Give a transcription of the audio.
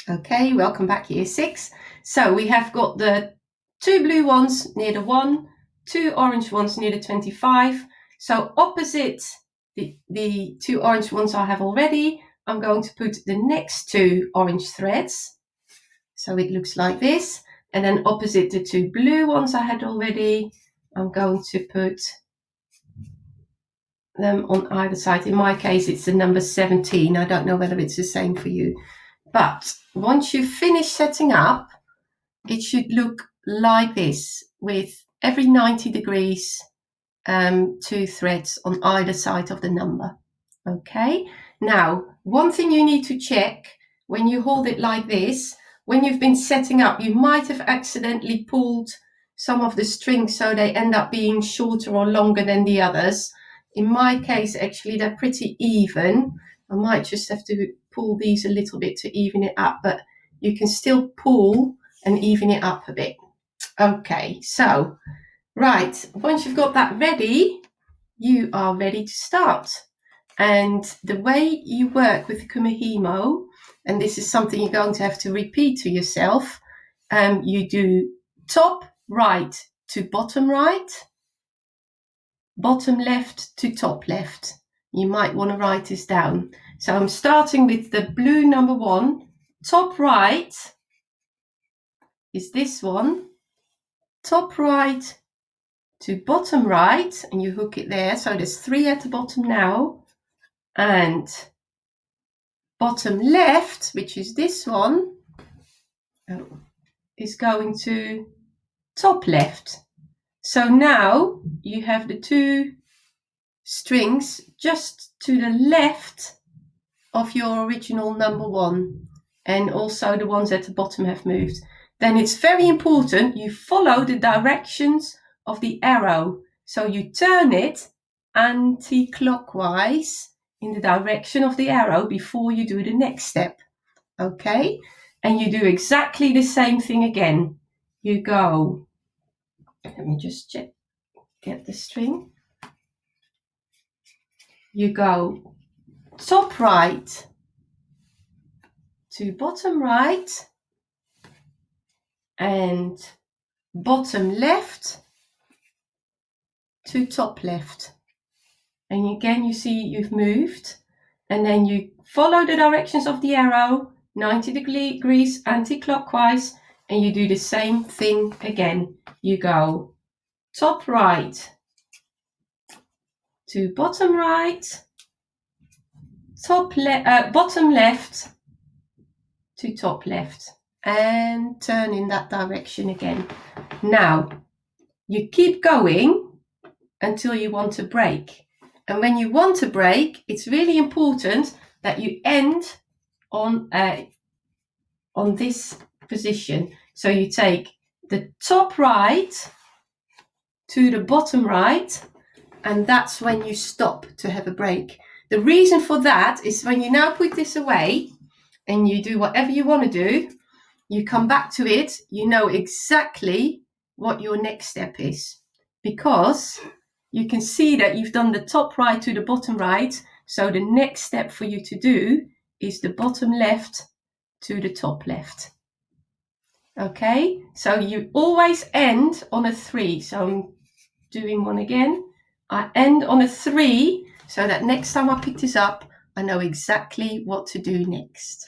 Okay, welcome back, year 6. So we have got the 2 blue ones near the 1, 2 orange ones near the 25. So opposite the 2 orange ones I have already, I'm going to put the next 2 orange threads. So it looks like this. And then opposite the 2 blue ones I had already, I'm going to put them on either side. In my case, it's the number 17. I don't know whether it's the same for you. But once you finish setting up, it should look like this, with every 90 degrees 2 threads on either side of the number. Okay, now one thing you need to check when you hold it like this, when you've been setting up, you might have accidentally pulled some of the strings so they end up being shorter or longer than the others. In my case, actually, they're pretty even. I might just have to pull these a little bit to even it up, but you can still pull and even it up a bit. Okay, so, right, once you've got that ready, you are ready to start. And the way you work with the Kumihimo, and this is something you're going to have to repeat to yourself, you do top right to bottom right, bottom left to top left. You might want to write this down. So I'm starting with the blue number 1. Top right is this one. Top right to bottom right, and you hook it there. So there's 3 at the bottom now. And bottom left, which is this one, is going to top left. So now you have the 2 strings just to the left of your original number 1, and also the ones at the bottom have moved. Then it's very important you follow the directions of the arrow. So you turn it anti-clockwise in the direction of the arrow before you do the next step. Okay? And you do exactly the same thing again. You go, let me just check, get the string. You go top right to bottom right and bottom left to top left. And again, you see you've moved, and then you follow the directions of the arrow 90 degrees anti-clockwise, and you do the same thing again. You go top right to bottom right, bottom left to top left, and turn in that direction again. Now you keep going until you want to break. And when you want to break, it's really important that you end on this position. So you take the top right to the bottom right, and that's when you stop to have a break. The reason for that is when you now put this away and you do whatever you want to do, you come back to it, you know exactly what your next step is, because you can see that you've done the top right to the bottom right. So the next step for you to do is the bottom left to the top left. Okay, so you always end on a 3. So I'm doing one again. I end on a 3 so that next time I pick this up, I know exactly what to do next.